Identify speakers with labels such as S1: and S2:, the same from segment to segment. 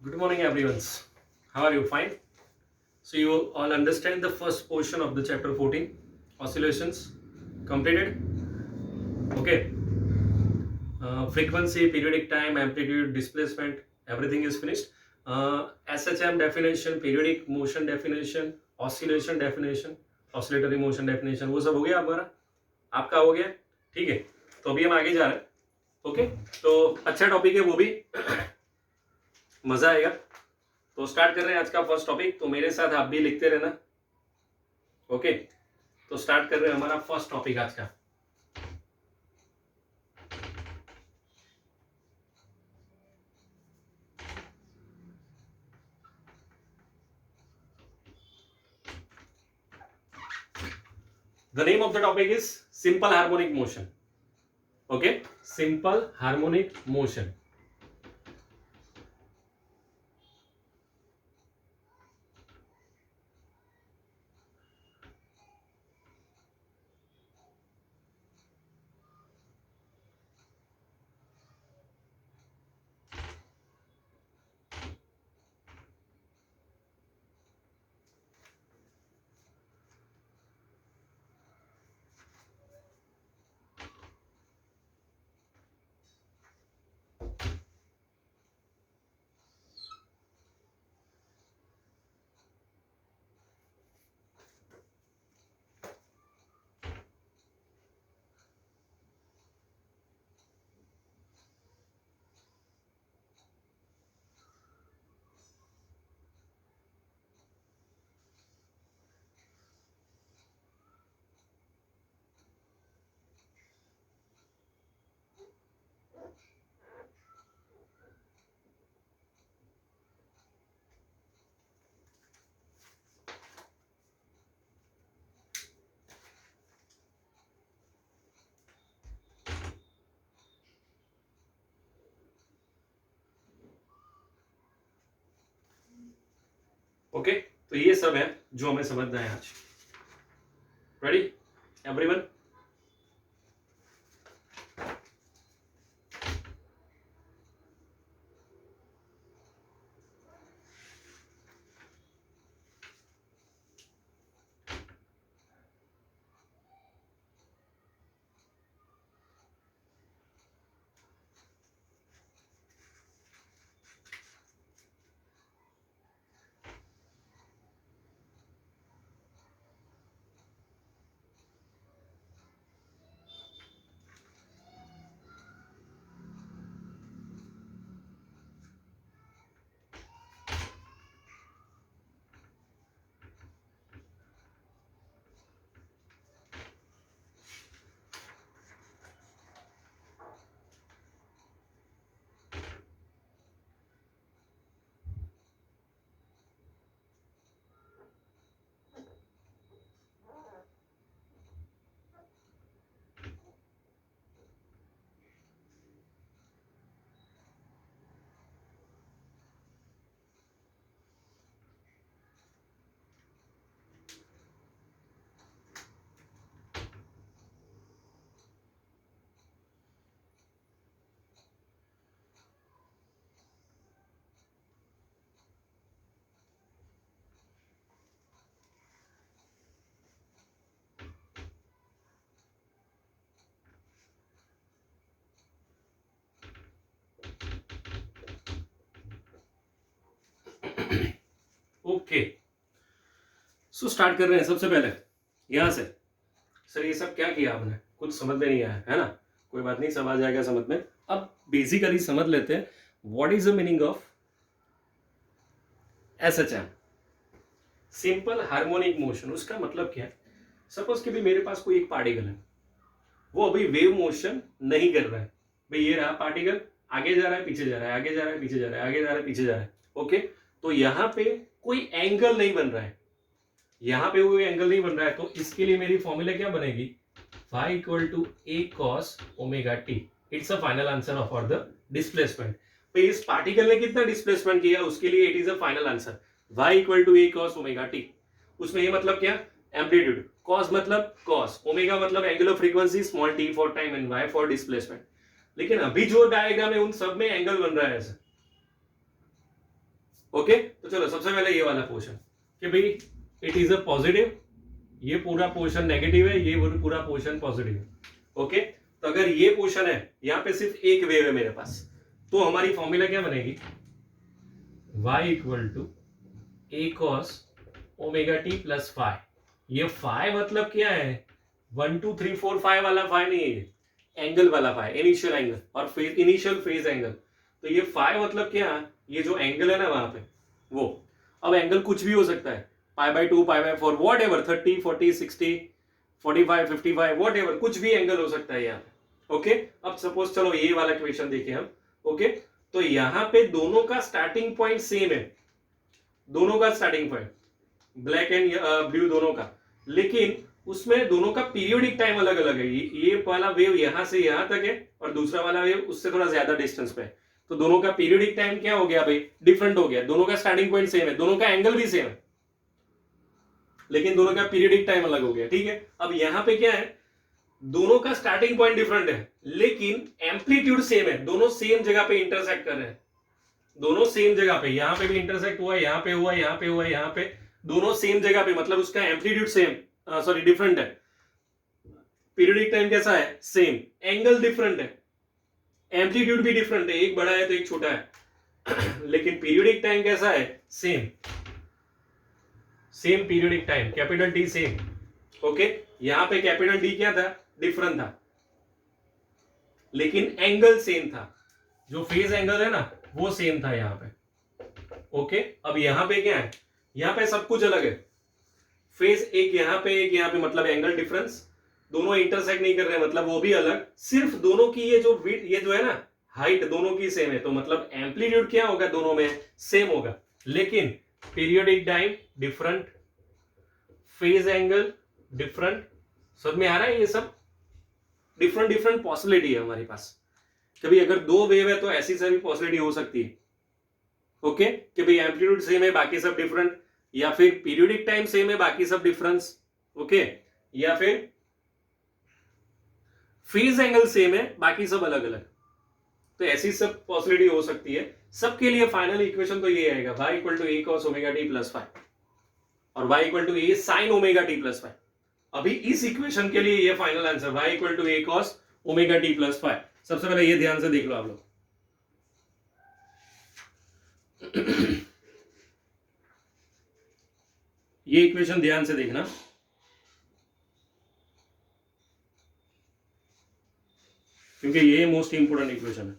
S1: Good morning, everyone. How are you? Fine. So you all understand the first portion of the chapter 14, oscillations, completed. Okay. Frequency, periodic time, amplitude, displacement, everything is finished. SHM definition, periodic motion definition, oscillation definition, oscillatory motion definition, वो सब हो गया हमारा, आपका हो गया, ठीक है. तो अभी हम आगे जा रहे हैं. ओके, तो अच्छा टॉपिक है वो भी, मजा आएगा. तो स्टार्ट कर रहे हैं आज का फर्स्ट टॉपिक. तो मेरे साथ आप भी लिखते रहना. ओके, तो स्टार्ट कर रहे हैं हमारा फर्स्ट टॉपिक आज का. The name of the topic is simple harmonic motion. Okay, simple harmonic motion. Okay, तो ये सब है जो हमें समझना है आज. Ready everyone? Okay, so start कर रहे हैं. सबसे पहले यहां से, सर ये सब क्या किया आपने, कुछ समझ में नहीं आया है ना? कोई बात नहीं, समझ जाएगा समझ में. अब बेसिकली समझ लेते हैं what is the meaning of SHM, simple harmonic motion. उसका मतलब क्या है? सपोज कि भी मेरे पास कोई एक पार्टिकल है, वो अभी वेव मोशन नहीं कर रहा है. भाई ये रहा पार्टिकल, आगे जा रहा है पीछे जा रहा है, आगे जा रहा है पीछे जा रहा है, आगे जा रहा है पीछे जा रहा है. ओके, तो यहां पे कोई एंगल नहीं बन रहा है, यहां पे कोई एंगल नहीं बन रहा है. तो इसके लिए मेरी फॉर्मूला क्या बनेगी? y equal to A cos omega T. It's a final answer for the displacement. तो इस पार्टिकल ने कितना डिस्प्लेसमेंट किया उसके लिए it is a final answer. y equal to A cos omega T. उसमें ये मतलब क्या? एम्पलीट्यूड. कॉस मतलब कॉस, ओमेगा मतलब angular frequency, small T for time and y for displacement. लेकिन अभी जो डायग्राम है उन सब में एंगल बन रहा है ऐसा. ओके, तो चलो सबसे पहले ये वाला पोर्शन कि भाई इट इज अ पॉजिटिव, ये पूरा पोर्शन नेगेटिव है, ये पूरा पोर्शन पॉजिटिव है। ओके, तो अगर ये पोर्शन है, यहां पे सिर्फ एक वेव है मेरे पास, तो हमारी फॉर्मूला क्या बनेगी, y equal to A cos omega T plus five. ये फाइव मतलब क्या है, 1 2 3 4 5 वाला फाइव नहीं है, एंगल वाला फाइव, इनिशियल एंगल और फेज, इनिशियल फेज एंगल। तो ये फाइव मतलब क्या, ये जो एंगल है ना वहां पे वो, अब एंगल कुछ भी हो सकता है, π/2 π/4 वॉट एवर, 30 40 60 45 55 वॉट एवर, कुछ भी एंगल हो सकता है यहाँ पे। ओके, अब सपोज चलो ये वाला क्वेश्चन देखें हम। ओके, तो यहाँ पे दोनों का स्टार्टिंग पॉइंट सेम है, दोनों का starting point black and blue दोनों का, लेकिन उसमें दोनों का पीरियोडिक टाइम अलग अलग है। ये वाला वेव यहां से यहां तक है और दूसरा वाला वेव उससे थोड़ा ज्यादा डिस्टेंस पे है, तो दोनों का पीरियोडिक टाइम क्या हो गया भाई, डिफरेंट हो गया। दोनों का स्टार्टिंग पॉइंट सेम है, दोनों का एंगल भी सेम है, लेकिन दोनों का पीरियोडिक टाइम अलग हो गया। ठीक है, अब यहां पे क्या है, दोनों का स्टार्टिंग पॉइंट डिफरेंट है लेकिन एम्पलीट्यूड सेम है, दोनों सेम जगह पे इंटरसेक्ट कर रहे हैं, दोनों सेम जगह पे, यहां पे भी इंटरसेक्ट हुआ, यहां पे हुआ, यहां पे हुआ, यहां पे, दोनों सेम जगह पे, मतलब उसका एम्पलीट्यूड सेम, सॉरी डिफरेंट है, पीरियोडिक टाइम कैसा है, सेम, एंगल डिफरेंट है, एम्पलीट्यूड भी डिफरेंट है, एक बड़ा है तो एक छोटा है लेकिन पीरियोडिक टाइम कैसा है, same, same periodic time, capital T same. Okay, यहां पे कैपिटल डी क्या था, डिफरेंट था, लेकिन एंगल सेम था, जो फेज एंगल है ना वो सेम था यहाँ पे। ओके, अब यहां पे क्या है, यहां पे सब कुछ अलग है, फेज एक यहां पे एक यहां पे, मतलब एंगल डिफरेंस, दोनों इंटरसेक्ट नहीं कर रहे मतलब वो भी अलग, सिर्फ दोनों की ये जो विड्थ, ये जो है ना हाइट दोनों की सेम है, तो मतलब एम्पलीट्यूड क्या होगा, दोनों में सेम होगा, लेकिन periodic time different, phase angle different. समझ में आ रहा है, ये सब डिफरेंट डिफरेंट पॉसिबिलिटी है हमारे पास। कभी अगर दो वेव है तो ऐसी सारी पॉसिबिलिटी हो सकती है। ओके, कि भाई एम्पलीट्यूड सेम है बाकी सब डिफरेंट, या फिर पीरियोडिक टाइम सेम है बाकी सब डिफरेंस। ओके, या फिर फेज एंगल सेम है बाकी सब अलग अलग, तो ऐसी सब पॉसिबिलिटी हो सकती है। सबके लिए फाइनल इक्वेशन तो ये आएगा, y equal to A cos omega T plus 5 और y equal to A sine omega T plus 5। अभी इस इक्वेशन के लिए ये final answer y equal to A cos omega T plus 5। सबसे पहले ये ध्यान से देख लो आप लोग ये इक्वेशन ध्यान से देखना, क्योंकि ये मोस्ट इंपोर्टेंट इक्वेशन है।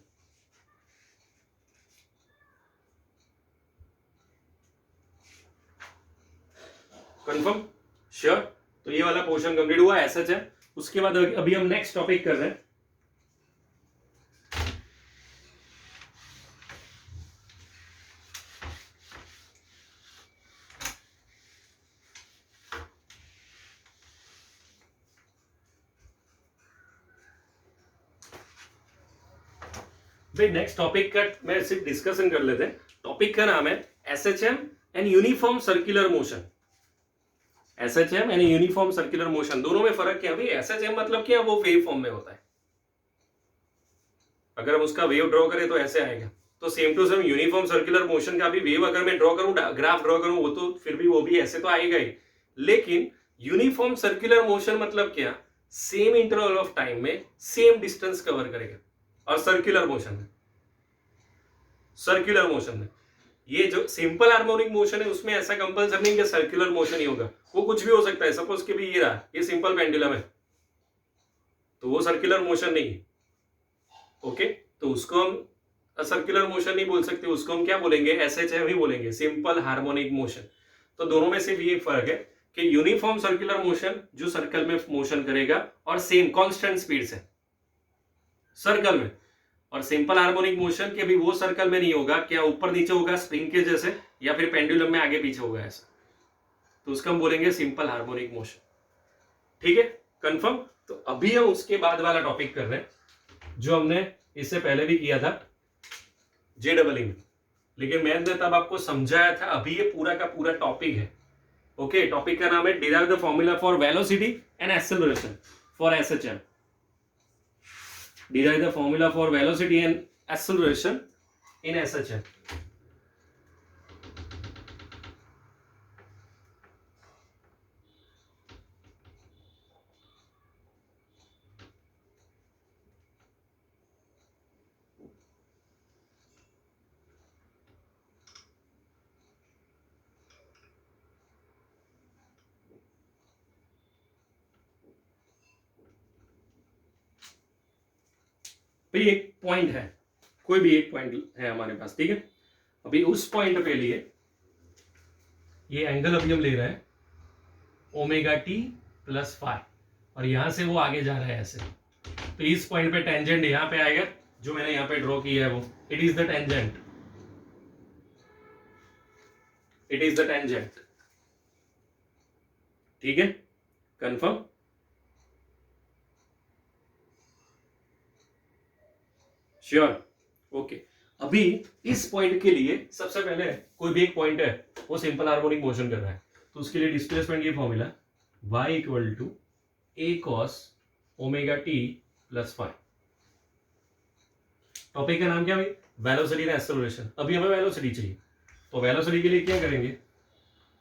S1: Confirm, sure. तो ये वाला पोर्शन कंप्लीट हुआ, ऐसा है। उसके बाद अभी हम नेक्स्ट टॉपिक कर रहे हैं, भाई नेक्स्ट टॉपिक का मैं सिर्फ डिस्कशन कर लेते हैं। टॉपिक का नाम है SHM and uniform circular motion. SHM and uniform circular motion, दोनों में फर्क क्या है भाई, एसएचएम मतलब क्या, वो वेव फॉर्म में होता है, अगर हम उसका वेव ड्रॉ करें तो ऐसे आएगा, तो same to same uniform circular motion का भी वेव अगर मैं ड्रॉ करूं, ग्राफ ड्रॉ करूं, वो तो फिर भी वो भी ऐसे तो आएगा ही, लेकिन यूनिफॉर्म सर्कुलर मोशन मतलब क्या, सेम इंटरवल ऑफ टाइम में सेम डिस्टेंस कवर करेगा। और सर्कुलर मोशन में, सर्कुलर मोशन में, ये जो सिंपल हार्मोनिक मोशन है उसमें ऐसा कंपल्सरी नहीं कि सर्कुलर मोशन ही होगा, वो कुछ भी हो सकता है। सपोज कि भी ये रहा, ये सिंपल पेंडुलम है तो वो सर्कुलर मोशन नहीं है। ओके, तो उसको हम सर्कुलर मोशन नहीं बोल सकते, उसको हम क्या बोलेंगे, एसएचएम ही बोलेंगे, सिंपल हार्मोनिक मोशन। तो दोनों में सिर्फ ये फर्क है कि यूनिफॉर्म सर्कुलर मोशन जो सर्कल में मोशन करेगा और सेम कांस्टेंट स्पीड से सर्कल में, और सिंपल हार्मोनिक मोशन के भी वो सर्कल में नहीं होगा, क्या ऊपर नीचे होगा स्प्रिंग के जैसे, या फिर पेंडुलम में आगे पीछे होगा ऐसा, तो उसका हम बोलेंगे सिंपल हार्मोनिक मोशन। ठीक है, कंफर्म। तो अभी हम उसके बाद वाला टॉपिक कर रहे हैं जो हमने इससे पहले भी किया था जेडबलई में, लेकिन मैंने तब आपको समझाया था, अभी ये पूरा का पूरा टॉपिक है। ओके, टॉपिक का नाम है derive the formula for velocity and acceleration for SHM. Derive the formula for velocity and acceleration in SHM. भाई एक पॉइंट है, कोई भी एक पॉइंट है हमारे पास, ठीक है। अभी उस पॉइंट पे लिए ये एंगल अभी हम ले रहे हैं ओमेगा टी प्लस फाइव, और यहां से वो आगे जा रहा है ऐसे। तो इस पॉइंट पे टेंजेंट यहां पे आएगा, जो मैंने यहां पे ड्रॉ किया है वो, it is the tangent, it is the tangent, ठीक है, कंफर्म। Sure, okay. अभी इस पॉइंट के लिए सबसे पहले कोई भी एक पॉइंट है वो सिंपल हार्मोनिक मोशन कर रहा है, तो उसके लिए डिस्प्लेसमेंट की formula y equal to A cos omega T plus five. Topic का नाम क्या भाई, वेलोसिटी एंड एक्सेलरेशन। अभी हमें वेलोसिटी चाहिए, तो वेलोसिटी के लिए क्या करेंगे,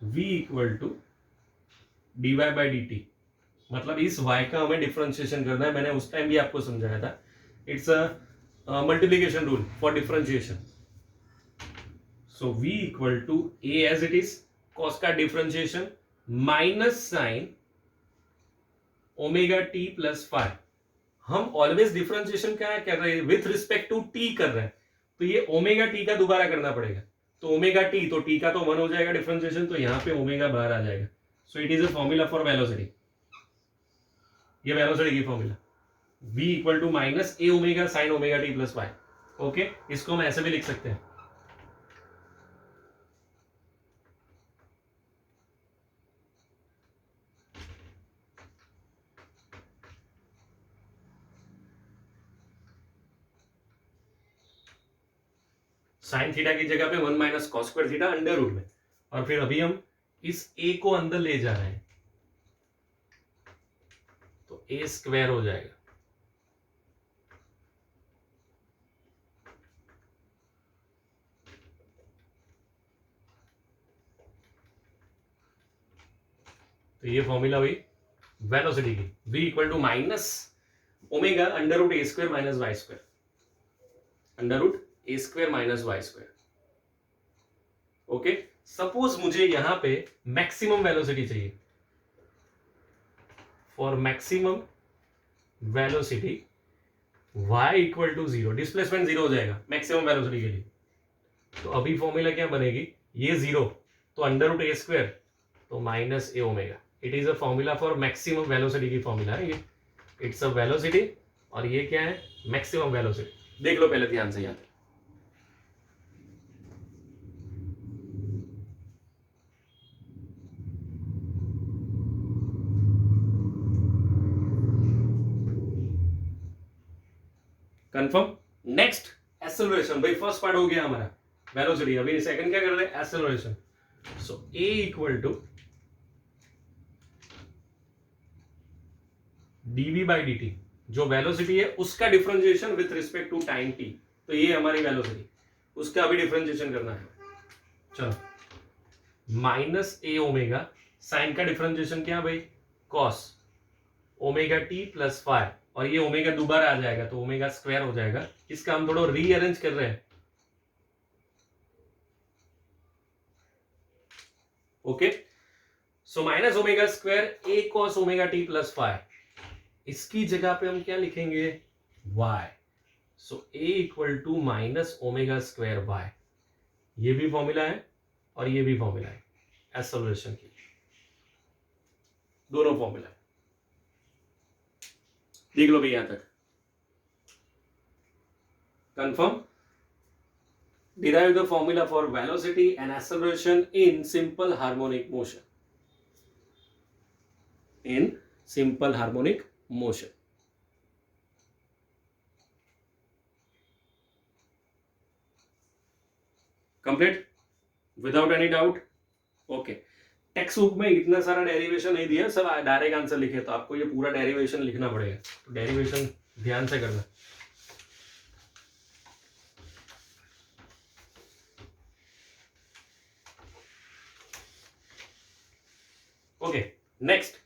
S1: v equal to D Y by D T, मतलब इस y का हमें डिफरेंशिएशन करना है। मैंने उस टाइम भी आपको समझाया था, it's a multiplication rule for differentiation. So v equal to a as it is, cos का differentiation minus sine omega T plus five. हम ऑलवेज डिफरेंशिएशन क्या कर रहे हैं, विथ रिस्पेक्ट टू टी कर रहे हैं, तो ये ओमेगा टी का दोबारा करना पड़ेगा। तो ओमेगा टी, तो टी का तो 1 हो जाएगा डिफरेंशिएशन, तो यहां पे ओमेगा बाहर आ जाएगा। So it is a formula for velocity, ये वेलोसिटी की formula v equal to minus A omega sine omega T plus five. Okay, इसको हम ऐसे भी लिख सकते हैं, साइन थीटा की जगह पे 1 minus cos square theta under root में, और फिर अभी हम इस a को अंदर ले जा रहे हैं, तो a स्क्वायर हो जाएगा। तो ये फॉर्मूला हुई वेलोसिटी की, v equal to minus omega under root A square minus Y square, under root A square minus Y square. Okay, suppose मुझे यहां पे मैक्सिमम वेलोसिटी चाहिए, for maximum velocity y equal to zero, displacement zero हो जाएगा maximum velocity के लिए। तो अभी फॉर्मूला क्या बनेगी, ये जीरो, तो अंडर रूट ए स्क्वायर, तो minus A omega. It is a formula for maximum velocity की फॉर्मूला है ये, इट्स अ वेलोसिटी, और ये क्या है, मैक्सिमम वेलोसिटी। देख लो पहले ध्यान से, याद कंफर्म। नेक्स्ट एक्सेलरेशन, भाई फर्स्ट पार्ट हो गया हमारा वेलोसिटी, अभी सेकंड क्या कर रहे हैं, acceleration. So a equal to dv by dt, जो वेलोसिटी है उसका differentiation with respect to time t, तो ये हमारी वेलोसिटी, उसका अभी डिफरेंशिएशन करना है। चलो, माइनस ए ओमेगा, साइन का डिफरेंशिएशन क्या भाई, cos omega T plus five, और ये ओमेगा दोबारा आ जाएगा, तो ओमेगा स्क्वायर हो जाएगा। इसका हम थोड़ा रीअरेंज कर रहे हैं। Okay, so minus omega square a cos omega T plus five, इसकी जगह पे हम क्या लिखेंगे, y। So a equal to minus omega square y, ये भी फॉर्मूला है और ये भी फॉर्मूला है एक्सेलरेशन की, दोनों फॉर्मूला है। देख लो भाई यहां तक confirm. Derive the formula for velocity and acceleration in simple harmonic motion. In simple harmonic motion. Complete? Without any doubt? Okay. Text book में इतना सारा डेरिवेशन नहीं दिया, सब डायरेक्ट आंसर लिखे, तो आपको ये पूरा डेरिवेशन लिखना पड़ेगा, तो डेरिवेशन ध्यान से करना। ओके, नेक्स्ट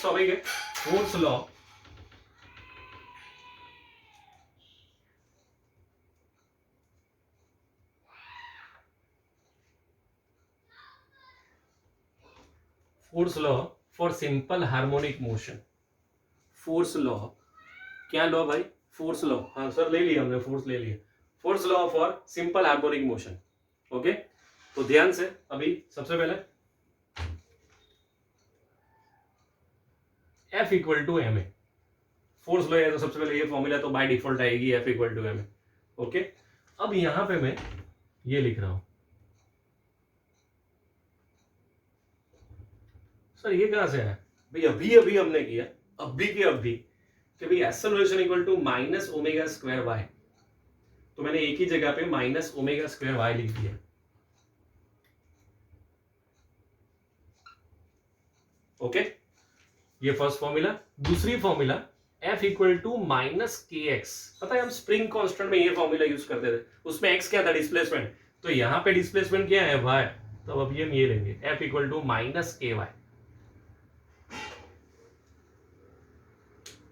S1: टॉपिक है force law. Force law for simple harmonic motion, force law, क्या लॉ भाई, फोर्स लॉ, हाँ सर ले लिया हमने, फोर्स ले लिया, force law for simple harmonic motion. Okay, तो ध्यान से अभी सबसे पहले F equal to M A, force law है तो सबसे पहले ये फॉर्मूला तो बाय डिफॉल्ट आएगी F equal to M A. Okay, अब यहां पे मैं ये लिख रहा हूं, सर ये कहां से आया भाई, अभी अभी हमने किया, अभी के अभी कि भाई acceleration equal to minus omega square Y, तो मैंने एक ही जगह पे माइनस ओमेगा स्क्वायर वाई लिख दिया। ओके, ये फर्स्ट फॉर्मूला। दूसरी formula F equal to minus K X, पता है हम स्प्रिंग कांस्टेंट में ये फॉर्मूला यूज करते थे, उसमें x क्या था, डिस्प्लेसमेंट, तो यहां पे डिस्प्लेसमेंट क्या है, y, तो अभी हम ये लेंगे F इक्वल टू माइनस के वाई,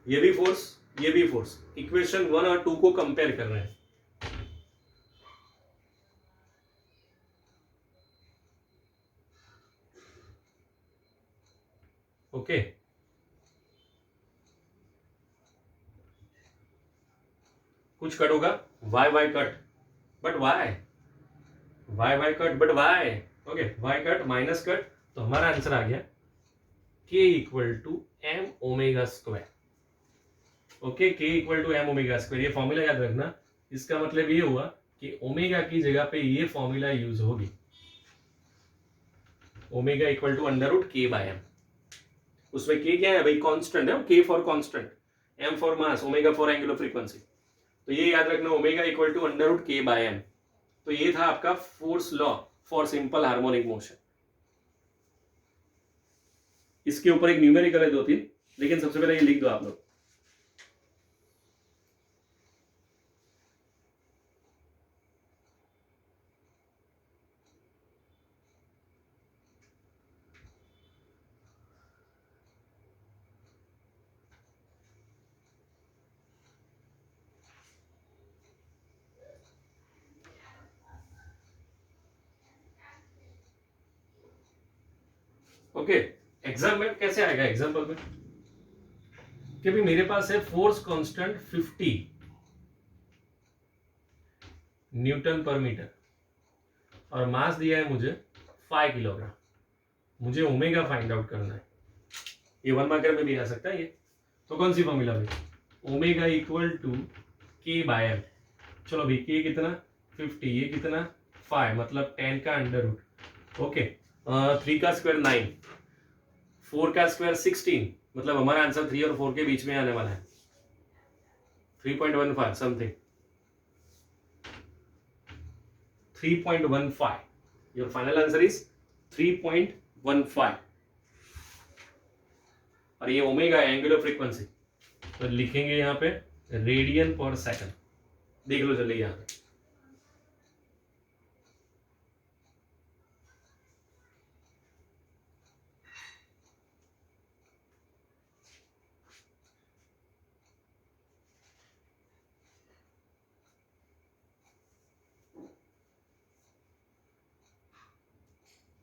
S1: ये भी फोर्स, ये भी फोर्स, इक्वेशन 1 और 2 को कंपेयर कर रहे हैं। ओके, कुछ कट होगा, Y Y cut, but Y, Y Y cut but Y, okay Y cut minus cut, तो हमारा आंसर आ गया k equal to M omega square. Okay, k equal to M omega square, ये formula याद रखना, इसका मतलब ये हुआ कि ओमेगा की जगह पे ये फॉर्मूला यूज होगी, omega equal to under root K by M, उसमें k क्या है भाई, कांस्टेंट है, k for constant, m for mass, omega for angular frequency, तो ये याद रखना omega equal to under root K by M. तो ये था आपका force law for simple harmonic motion. इसके ऊपर एक न्यूमेरिकल है 2-3, लेकिन सबसे पहले ये लिख दो आप लोग। ओके, एग्जाम में कैसे आएगा, एग्जाम्पल में कि भी मेरे पास है फोर्स कांस्टेंट 50 न्यूटन पर मीटर और मास दिया है मुझे 5 किलोग्राम, मुझे ओमेगा फाइंड आउट करना है, ये 1 मार्कर में भी आ सकता है ये, तो कौन सी फॉर्मूला भाई, ओमेगा इक्वल टू के बाय एम, चलो भाई के कितना 50, ये कितना 5, मतलब 10 का अंडर रूट, ओके 3 का स्क्वायर 9, 4 का स्क्वायर 16, मतलब हमारा आंसर 3 और 4 के बीच में आने वाला है, 3.15 something, 3.15, your final answer is 3.15, और ये ओमेगा एंगुलर फ्रीक्वेंसी, तो लिखेंगे यहाँ पे रेडियन पर सेकंड, देख लो चलिए यहाँ पे,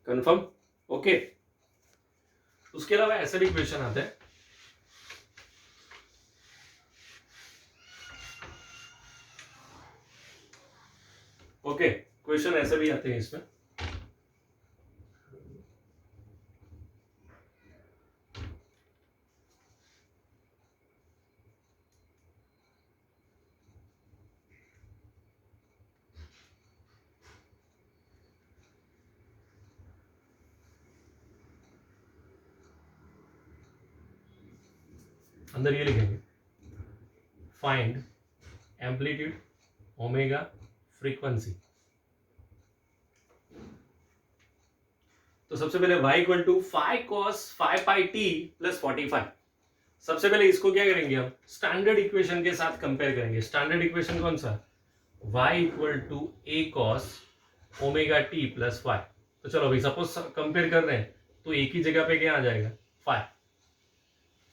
S1: कंफर्म। ओके, उसके अलावा ऐसा भी क्वेश्चन आता है, ओके क्वेश्चन ऐसे भी आते हैं इसमें, अंदर ये लिखेंगे फाइंड एम्पलीट्यूड ओमेगा फ्रीक्वेंसी, तो सबसे पहले y equal to 5 cos 5 pi t plus 45, सबसे पहले इसको क्या करेंगे हम, स्टैंडर्ड इक्वेशन के साथ कंपेयर करेंगे, स्टैंडर्ड इक्वेशन कौन सा, y equal to a cos omega t plus 5, तो चलो भाई सपोज कंपेयर कर रहे हैं, तो एक ही जगह पे क्या आ जाएगा 5,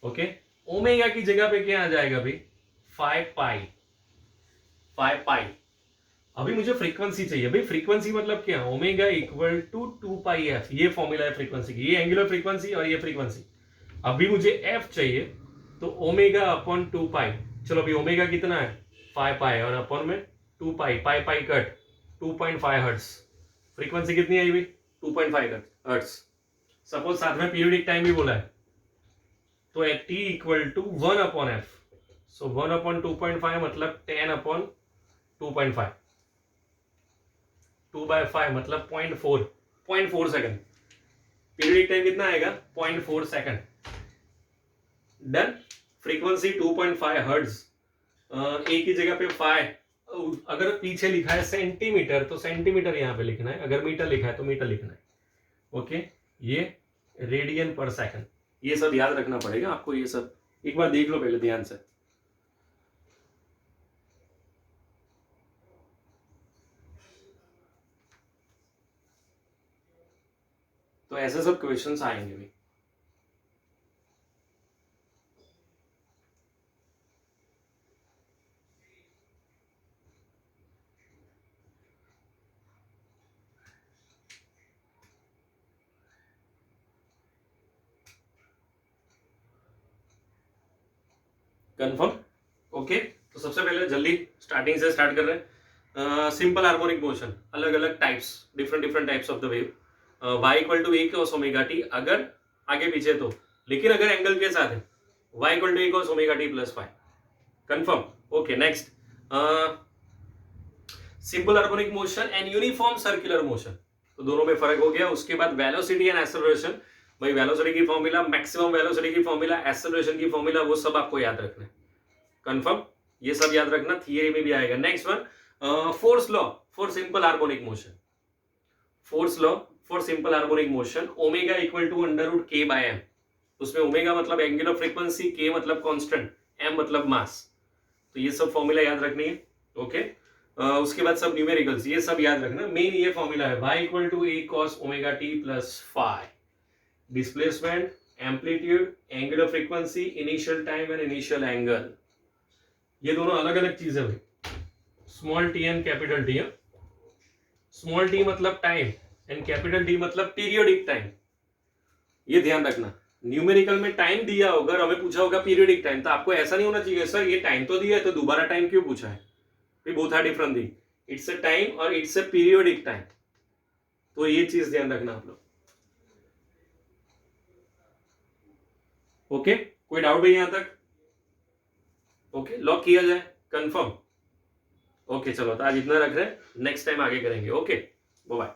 S1: ओके ओमेगा की जगह पे क्या आ जाएगा भाई 5 पाई, अभी मुझे फ्रीक्वेंसी चाहिए भाई, फ्रीक्वेंसी मतलब क्या, omega equal to 2 pi F, ये फॉर्मूला है फ्रीक्वेंसी की, ये एंगुलर फ्रीक्वेंसी और ये फ्रीक्वेंसी, अभी मुझे एफ चाहिए, तो ओमेगा अपॉन 2 पाई, चलो अभी ओमेगा कितना है 5 पाई और अपॉन में 2 पाई, पाई पाई कट 2.5 हर्ट्ज, फ्रीक्वेंसी कितनी आई हुई 2.5 हर्ट्ज। सपोज साथ में पीरियडिक टाइम भी बोला है, तो T equal to 1 upon F, so 1 upon 2.5 मतलब 10 अपॉन 2.5, 2/5 मतलब 0.4 सेकंड, पीरियडिक टाइम कितना आएगा 0.4 सेकंड। डन। फ्रीक्वेंसी 2.5 हर्ट्ज, एक ही जगह पे 5, अगर पीछे लिखा है सेंटीमीटर तो सेंटीमीटर यहां पे लिखना है, अगर मीटर लिखा है तो मीटर लिखना है। ओके, ये रेडियन पर सेकंड, ये सब याद रखना पड़ेगा आपको, ये सब एक बार देख लो पहले ध्यान से। तो ऐसे सब क्वेश्चंस आएंगे भी। कंफर्म? ओके, तो सबसे पहले जल्दी स्टार्टिंग से स्टार्ट कर रहे हैं। सिंपल हार्मोनिक मोशन, अलग अलग types, different types of the wave. y equal to A cos omega T, अगर आगे पीछे तो, लेकिन अगर एंगल के साथ है y equal to A cos omega T plus 5। Confirm? Okay, next simple harmonic motion and uniform circular motion, तो दोनों में फर्क हो गया। उसके बाद वेलोसिटी एंड एक्सेलरेशन, भाई वेलोसिटी की फॉर्मूला, मैक्सिमम वेलोसिटी की फॉर्मूला, एक्सेलरेशन की फॉर्मूला, वो सब आपको याद रखना है। कंफर्म? ये सब याद रखना, थियरी में भी आएगा। Next one, force law for simple harmonic motion, force law for simple harmonic motion, omega equal to √k/m, उसमें ओमेगा मतलब एंगुलर फ्रीक्वेंसी, k मतलब कांस्टेंट, m मतलब मास, तो ये सब फॉर्मूला याद रखनी है। ओके, उसके बाद सब न्यूमेरिकल्स, ये सब याद रखना। मेन ये फॉर्मूला है y equal to a cos omega t plus 5, displacement, amplitude, angular frequency, initial time and initial angle, ये दोनों अलग अलग चीजें हुई। Small T and capital T, small T मतलब टाइम एंड कैपिटल टी मतलब पीरियोडिक टाइम, ये ध्यान रखना। न्यूमेरिकल में टाइम दिया होगा और हमें पूछा होगा पीरियोडिक टाइम, तो आपको ऐसा नहीं होना चाहिए सर ये टाइम तो दिया है तो दोबारा टाइम क्यों पूछा है, both are different thing, it's a time और इट्स अ पीरियोडिक टाइम, तो ये चीज ध्यान रखना आप लोग। ओके, कोई डाउट है यहां तक? ओके, लॉक किया जाए, कंफर्म? ओके, चलो तो आज इतना रख रहे हैं, नेक्स्ट टाइम आगे करेंगे। Okay, bye.